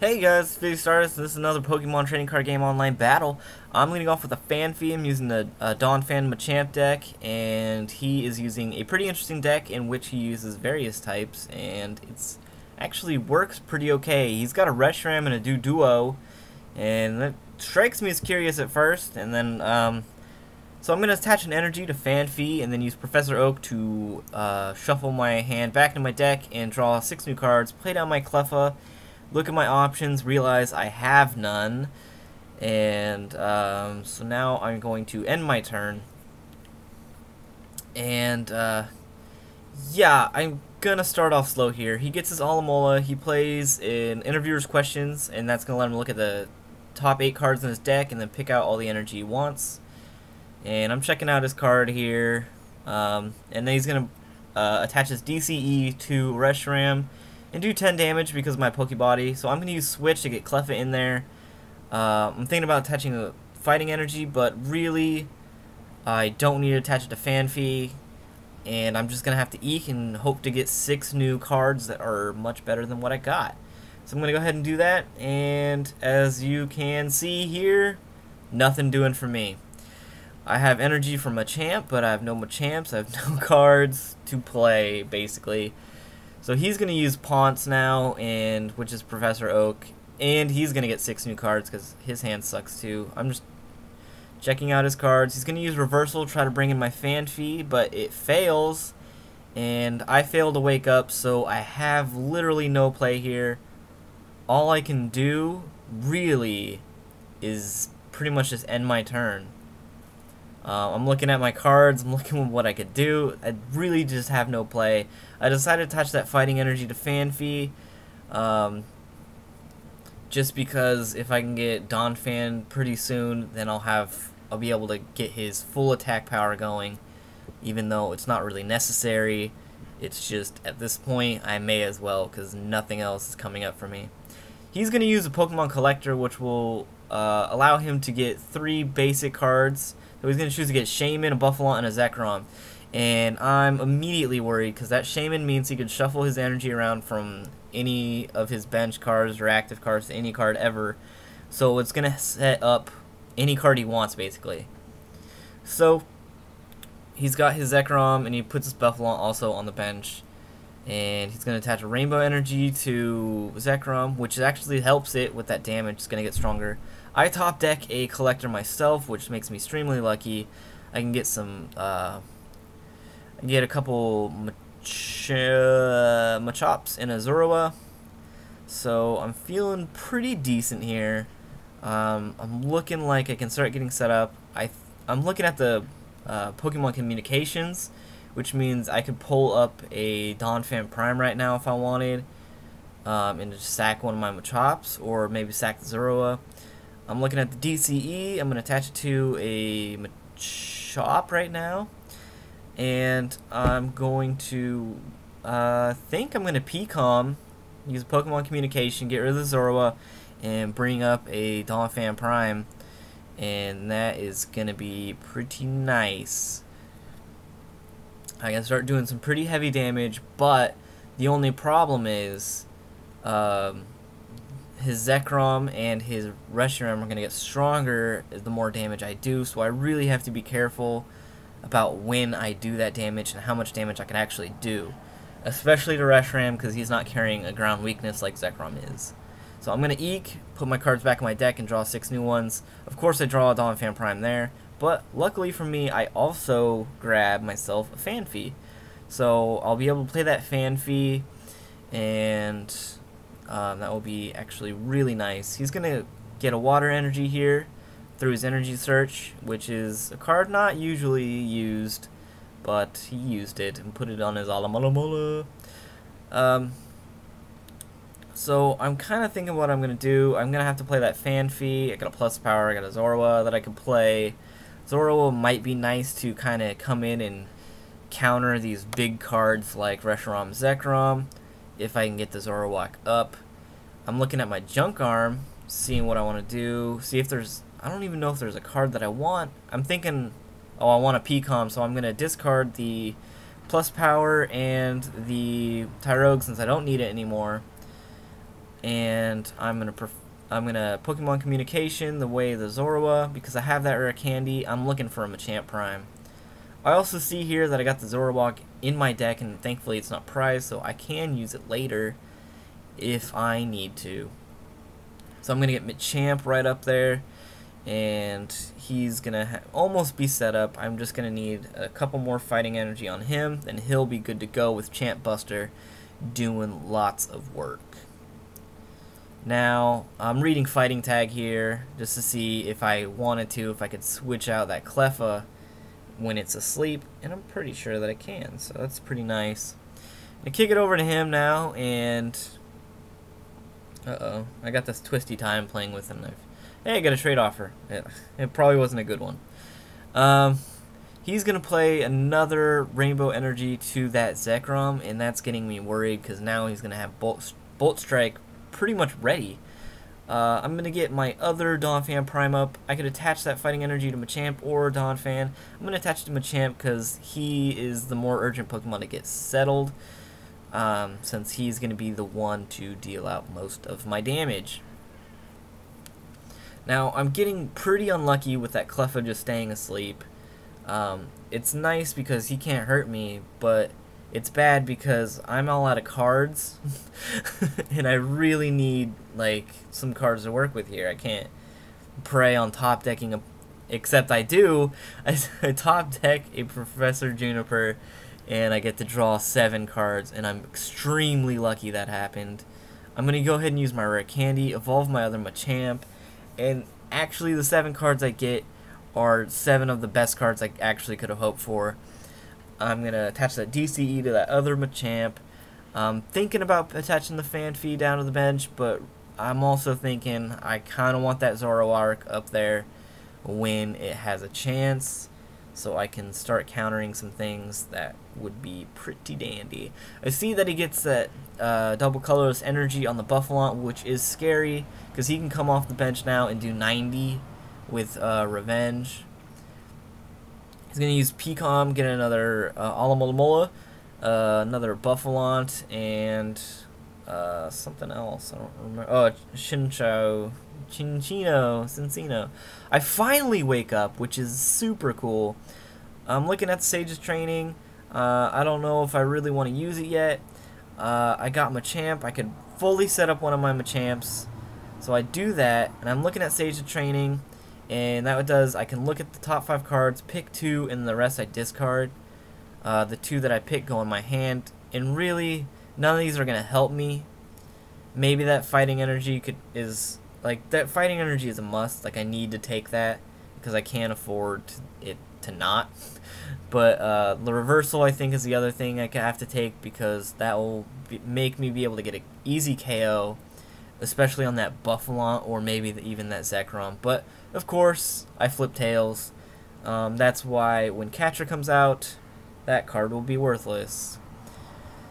Hey guys, Fizz Stardust. This is another Pokemon trading card game online battle. I'm leading off with a Fanfi. I'm using the Donphan Machamp deck, and he is using a pretty interesting deck in which he uses various types, and it's actually works pretty okay. He's got a Reshiram and a Duo, and that strikes me as curious at first, and then so I'm going to attach an energy to Fanfi and then use Professor Oak to shuffle my hand back into my deck and draw 6 new cards, play down my Cleffa, look at my options, realize I have none, and so now I'm going to end my turn. And yeah, I'm gonna start off slow here. He gets his Alamola, he plays in Interviewer's Questions, and that's gonna let him look at the top 8 cards in his deck and then pick out all the energy he wants. And I'm checking out his card here, and then he's gonna attach his DCE to Reshiram and do 10 damage because of my Pokebody. So I'm going to use Switch to get Cleffa in there. I'm thinking about attaching a Fighting Energy, but really I don't need to attach it to Fanfi. And I'm just going to have to eke and hope to get 6 new cards that are much better than what I got. So I'm going to go ahead and do that. And as you can see here, nothing doing for me. I have energy from Machamp, but I have no Machamps. I have no cards to play, basically. So he's going to use Ponce now, and which is Professor Oak, and he's going to get 6 new cards because his hand sucks too. I'm just checking out his cards. He's going to use Reversal, try to bring in my Fanfi, but it fails, and I fail to wake up, so I have literally no play here. All I can do, really, is pretty much just end my turn. I'm looking at my cards, I'm looking at what I could do. I really just have no play. I decided to attach that Fighting Energy to Fanfi, just because if I can get Donphan pretty soon, then I'll be able to get his full attack power going, even though it's not really necessary. It's just, at this point, I may as well, because nothing else is coming up for me. He's going to use a Pokemon Collector, which will allow him to get 3 basic cards. So he's going to choose to get Shaman, a Buffalon, and a Zekrom. And I'm immediately worried because that Shaman means he could shuffle his energy around from any of his bench cards or active cards to any card ever. So it's going to set up any card he wants, basically. So he's got his Zekrom, and he puts his Buffalon also on the bench. And he's going to attach a Rainbow Energy to Zekrom, which actually helps it with that damage. It's going to get stronger. I top deck a Collector myself, which makes me extremely lucky. I can get some, get a couple Machops and a Zorua. So I'm feeling pretty decent here. I'm looking like I can start getting set up. I'm looking at the Pokemon Communications, which means I could pull up a Donphan Prime right now if I wanted, and just sack one of my Machops, or maybe sack the Zorua. I'm looking at the DCE. I'm going to attach it to a Machop right now, and I'm going to think I'm going to P-Calm, use Pokemon Communication, get rid of the Zorua, and bring up a Donphan Prime, and that is going to be pretty nice. I can start doing some pretty heavy damage, but the only problem is his Zekrom and his Reshiram are going to get stronger the more damage I do, so I really have to be careful about when I do that damage and how much damage I can actually do, especially to Reshiram because he's not carrying a ground weakness like Zekrom is. So I'm going to eke, put my cards back in my deck, and draw 6 new ones. Of course I draw a Donphan Prime there, but luckily for me, I also grab myself a Fanfi. So I'll be able to play that Fanfi, and that will be actually really nice. He's going to get a Water Energy here through his Energy Search, which is a card not usually used, but he used it and put it on his Alamola. So I'm kind of thinking what I'm going to do. I'm going to have to play that Fanfi. I got a plus power, I got a Zorua that I can play. Zorua might be nice to kind of come in and counter these big cards like Reshiram, Zekrom, if I can get the Zoroark up. I'm looking at my Junk Arm, seeing what I want to do, see if there's, I don't even know if there's a card that I want. I'm thinking, oh, I want a P-Calm, so I'm going to discard the plus power and the Tyrogue since I don't need it anymore. and I'm gonna Pokemon Communication the way the Zorua, because I have that rare candy. I'm looking for a Machamp Prime. I also see here that I got the Zoroark in my deck, and thankfully it's not prized, so I can use it later if I need to. So I'm gonna get Machamp right up there, and he's gonna almost be set up. I'm just gonna need a couple more fighting energy on him, and he'll be good to go with Champ Buster doing lots of work. Now I'm reading Fighting Tag here just to see if I wanted to, if I could switch out that Cleffa when it's asleep, and I'm pretty sure that I can, so that's pretty nice. I'm gonna kick it over to him now, and I got this Twisty Time playing with him. Hey, I got a trade offer. It probably wasn't a good one. He's gonna play another Rainbow Energy to that Zekrom, and that's getting me worried because now he's gonna have Bolt Strike pretty much ready. I'm gonna get my other Donphan Prime up. I could attach that fighting energy to Machamp or Donphan. I'm gonna attach it to Machamp because he is the more urgent Pokemon to get settled, since he's gonna be the one to deal out most of my damage. Now I'm getting pretty unlucky with that Cleffa just staying asleep. It's nice because he can't hurt me, but it's bad because I'm all out of cards, and I really need like some cards to work with here. I can't prey on top decking except I do. I top deck a Professor Juniper, and I get to draw 7 cards, and I'm extremely lucky that happened. I'm gonna go ahead and use my rare candy, evolve my other Machamp, and actually the 7 cards I get are 7 of the best cards I actually could have hoped for. I'm going to attach that DCE to that other Machamp. I'm thinking about attaching the Fanfy down to the bench, but I'm also thinking I kind of want that Zoroark up there when it has a chance, so I can start countering some things that would be pretty dandy. I see that he gets that double colorless energy on the Buffalont, which is scary, because he can come off the bench now and do 90 with Revenge. He's going to use PCOM, get another Alomola, another Buffalont, and something else. I don't remember. Oh, Cincino. I finally wake up, which is super cool. I'm looking at the Sage's Training. I don't know if I really want to use it yet. I got Machamp. I could fully set up one of my Machamps. So I do that, and I'm looking at Sage's Training. And that does, I can look at the top 5 cards, pick 2, and the rest I discard. The 2 that I pick go in my hand, and really, none of these are gonna help me. Maybe that fighting energy is a must. Like, I need to take that because I can't afford it to not. But the reversal, I think, is the other thing I have to take, because that will make me be able to get an easy KO, especially on that Buffalont or maybe even that Zekrom. But of course, I flip tails. That's why when Catcher comes out, that card will be worthless.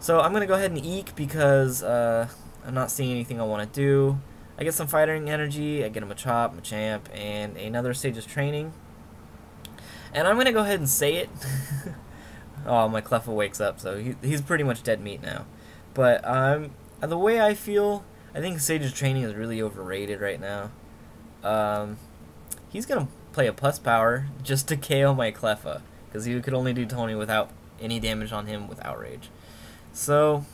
So I'm going to go ahead and eek because I'm not seeing anything I want to do. I get some fighting energy, I get a Machop, Machamp, and another Sage's Training. And I'm going to go ahead and say it. Oh, my Cleffa wakes up, so he's pretty much dead meat now. But the way I feel, I think Sage's Training is really overrated right now. He's going to play a plus power just to KO my Cleffa, because he could only do Tony without any damage on him with Outrage. So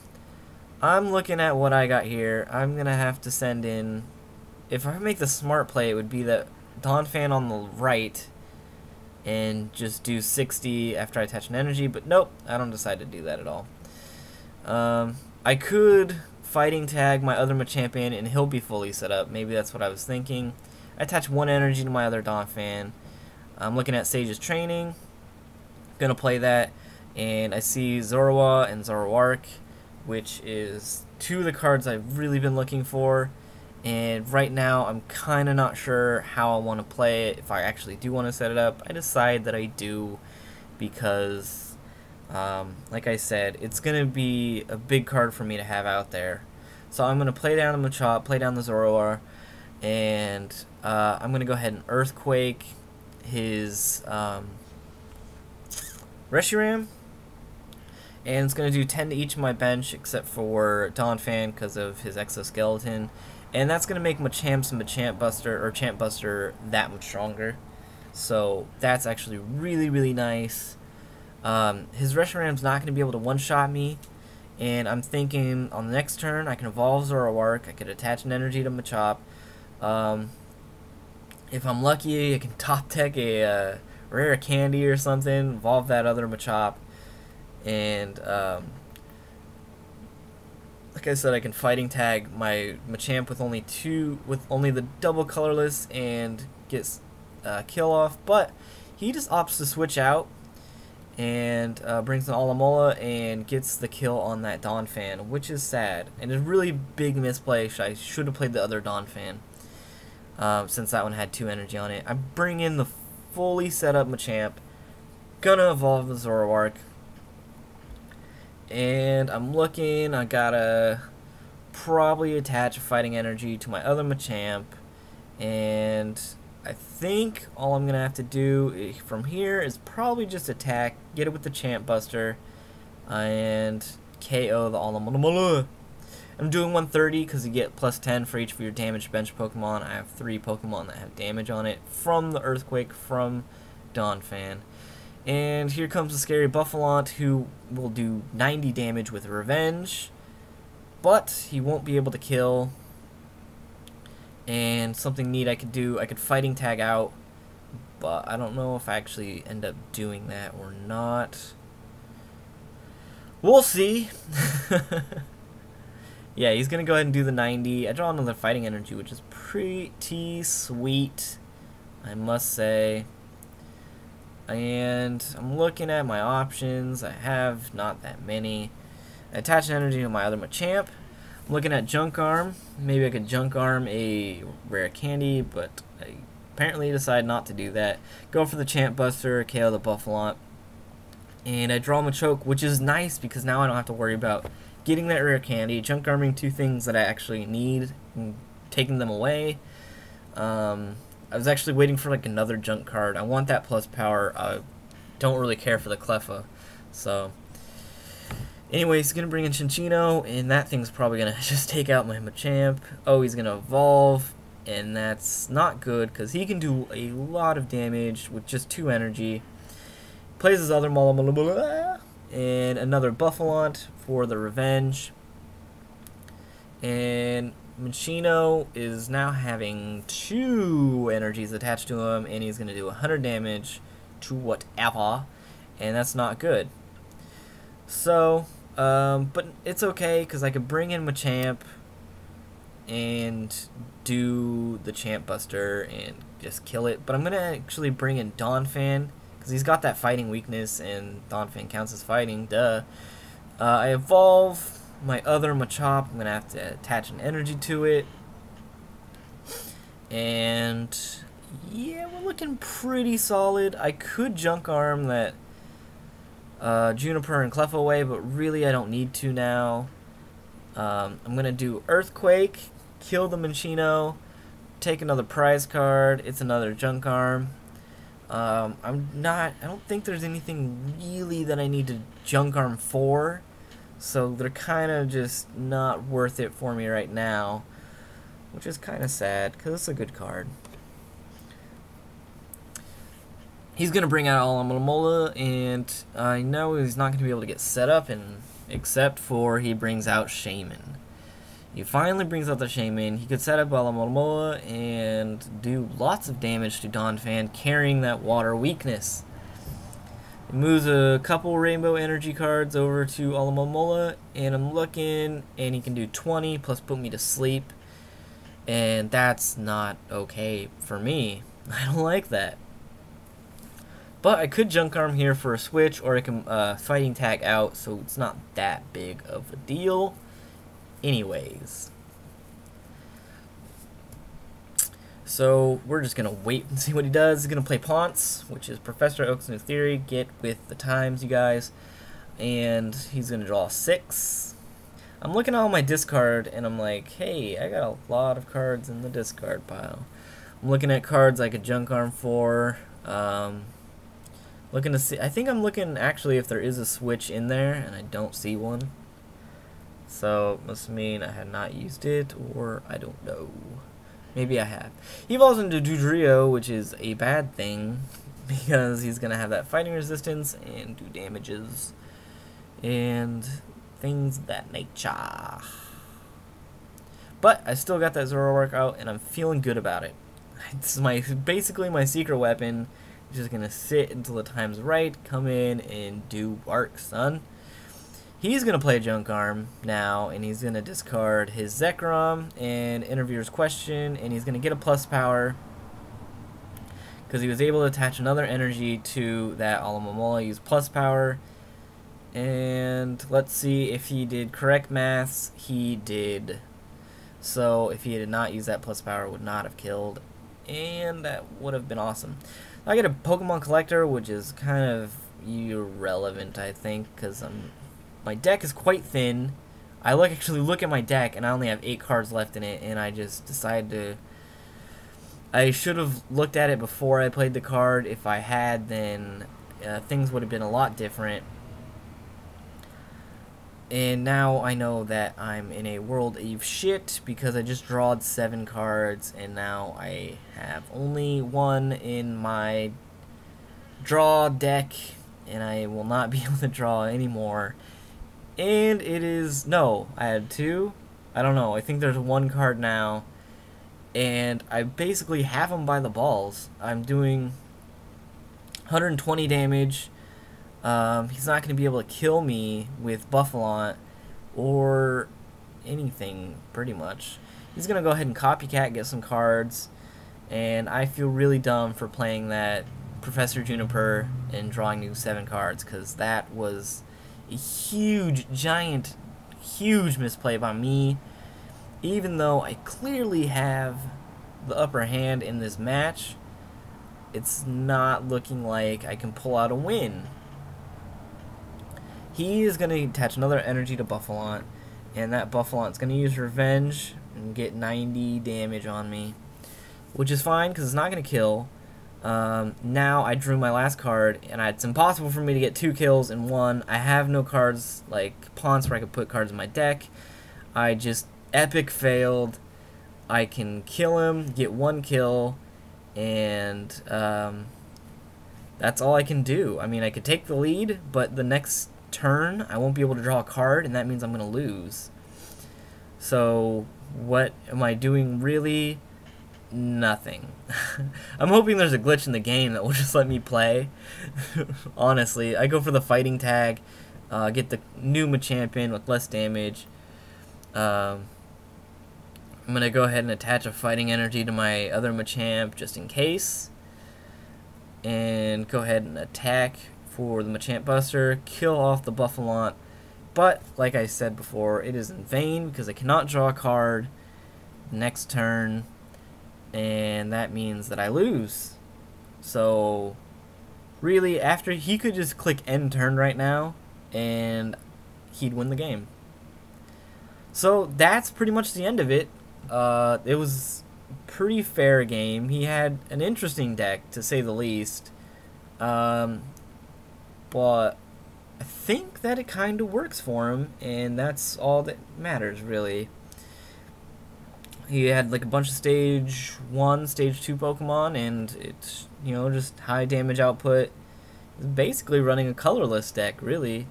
I'm looking at what I got here. I'm going to have to send in, if I make the smart play, it would be that Donphan on the right and just do 60 after I attach an energy, but nope, I don't decide to do that at all. I could Fighting Tag my other Machamp in and he'll be fully set up. Maybe that's what I was thinking. I attach 1 energy to my other Donphan. I'm looking at Sage's Training. Gonna play that, and I see Zorua and Zoroark, which is 2 of the cards I've really been looking for. And right now, I'm kind of not sure how I want to play it. If I actually do want to set it up, I decide that I do, because, like I said, it's going to be a big card for me to have out there. So I'm going to play down the Machop, play down the Zoroark, and I'm going to go ahead and Earthquake his Reshiram. And it's going to do 10 to each of my bench except for Donphan because of his exoskeleton. And that's going to make Machamp's Machamp Buster or Champ Buster that much stronger. So that's actually really, really nice. His Reshiram's not going to be able to one-shot me. And I'm thinking on the next turn I can evolve Zoroark. I could attach an energy to Machamp. If I'm lucky, I can top deck a rare candy or something, evolve that other Machamp. And like I said, I can fighting tag my Machamp with only the double colorless and get kill off. But he just opts to switch out and brings an Alomola and gets the kill on that Donphan, which is sad and a really big misplay. I should have played the other Donphan since that one had 2 energy on it. I bring in the fully set up Machamp, gonna evolve the Zoroark. And I'm looking, I gotta probably attach a fighting energy to my other Machamp. And I think all I'm gonna have to do from here is probably just attack, get it with the Champ Buster, and KO the Alomola. I'm doing 130 because you get plus 10 for each of your damaged bench Pokemon. I have 3 Pokemon that have damage on it from the Earthquake from Donphan. And here comes the scary Buffalont, who will do 90 damage with Revenge, but he won't be able to kill. And something neat I could do, I could fighting tag out, but I don't know if I actually end up doing that or not. We'll see. Yeah, he's going to go ahead and do the 90. I draw another fighting energy, which is pretty sweet, I must say. And I'm looking at my options. I have not that many. I attach an energy to my other Machamp. I'm looking at Junk Arm. Maybe I could Junk Arm a rare candy, but I apparently decided not to do that. Go for the Champ Buster, KO the Buffalont. And I draw Machoke, which is nice because now I don't have to worry about getting that rare candy, Junk Arming 2 things that I actually need, and taking them away. I was actually waiting for like another junk card. I want that plus power. I don't really care for the Cleffa. So, anyway, he's going to bring in Chinchino, and that thing's probably going to just take out my Machamp. Oh, he's going to evolve, and that's not good because he can do a lot of damage with just 2 energy. Plays his other Malamalabula, and another Buffalont for the Revenge. And Machino is now having 2 energies attached to him, and he's going to do 100 damage to whatever, and that's not good. So, but it's okay, because I could bring in Machamp and do the Champ Buster and just kill it, but I'm going to actually bring in Donphan, because he's got that fighting weakness, and Donphan counts as fighting, duh. I evolve my other Machamp. I'm going to have to attach an energy to it. And yeah, we're looking pretty solid. I could Junk Arm that Juniper and Cleffa away, but really I don't need to now. I'm going to do Earthquake, kill the Minccino, take another prize card. It's another Junk Arm. I don't think there's anything really that I need to Junk Arm for. So they're kind of just not worth it for me right now, which is kind of sad because it's a good card. He's going to bring out Alomola, and I know he's not going to be able to get set up, except for he brings out Shaman. He finally brings out the Shaman. He could set up Alomola and do lots of damage to Donphan, carrying that water weakness. Moves a couple Rainbow Energy cards over to Alomola, and I'm looking, and he can do 20 plus put me to sleep, and that's not okay for me. I don't like that. But I could Junk Arm here for a switch, or I can fighting tag out, so it's not that big of a deal. Anyways. So we're just going to wait and see what he does. He's going to play Ponce, which is Professor Oak's new theory. Get with the times, you guys. And he's going to draw 6. I'm looking at all my discard, and I'm like, hey, I got a lot of cards in the discard pile. I'm looking at cards I could Junk Arm for. Looking to see. I think I'm looking actually if there is a switch in there, and I don't see one. So must mean I had not used it, or I don't know. Maybe I have. He evolves into Dugtrio, which is a bad thing because he's gonna have that fighting resistance and do damages and things of that nature. But I still got that Zoroark out, and I'm feeling good about it. This is basically my secret weapon. Just gonna sit until the time's right, come in and do work, son. He's gonna play Junk Arm now, and he's gonna discard his Zekrom and Interviewer's Question, and he's gonna get a plus power because he was able to attach another energy to that Alomomola, use plus power. And let's see if he did correct maths. He did. So if he had not used that plus power, it would not have killed, and that would have been awesome. I get a Pokemon Collector, which is kind of irrelevant, I think, because my deck is quite thin. I actually look at my deck, and I only have 8 cards left in it, and I just decided to... I should have looked at it before I played the card. If I had, then things would have been a lot different. And now I know that I'm in a world of shit because I just drawed 7 cards, and now I have only 1 in my draw deck, and I will not be able to draw anymore. And it is... no, I had 2? I don't know. I think there's 1 card now, and I basically have him by the balls. I'm doing 120 damage. He's not going to be able to kill me with Buffalont or anything, pretty much. He's going to go ahead and copycat, get some cards, and I feel really dumb for playing that Professor Juniper and drawing new 7 cards, because that was a huge, giant, huge misplay by me, even though I clearly have the upper hand in this match. It's not looking like I can pull out a win. He is going to attach another energy to Buffalont, and that Buffalont's going to use Revenge and get 90 damage on me, which is fine because it's not going to kill. Now I drew my last card, and it's impossible for me to get 2 kills in one. I have no cards like Ponce where I could put cards in my deck. I just epic failed. I can kill him, get 1 kill, and that's all I can do. I mean, I could take the lead, but the next turn I won't be able to draw a card, and that means I'm gonna lose. So what am I doing really? Nothing. I'm hoping there's a glitch in the game that will just let me play. Honestly, I go for the fighting tag, get the new Machamp in with less damage. I'm gonna go ahead and attach a fighting energy to my other Machamp just in case, and go ahead and attack for the Machamp Buster, kill off the Buffalont, but like I said before, it is in vain because I cannot draw a card next turn, and that means that I lose. So really, after he could just click end turn right now and he'd win the game. So that's pretty much the end of it. It was a pretty fair game. He had an interesting deck, to say the least. But I think that it kind of works for him, and that's all that matters, really. He had like a bunch of stage 1, stage 2 Pokemon, and it's, you know, just high damage output. He's basically running a colorless deck, really.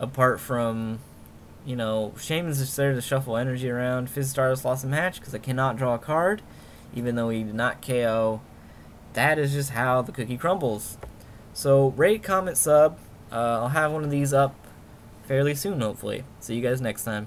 Apart from, you know, Shaman's just there to shuffle energy around. Fizz Stardust lost a match because I cannot draw a card, even though he did not KO. That is just how the cookie crumbles. So rate, comment, sub. I'll have one of these up fairly soon, hopefully. See you guys next time.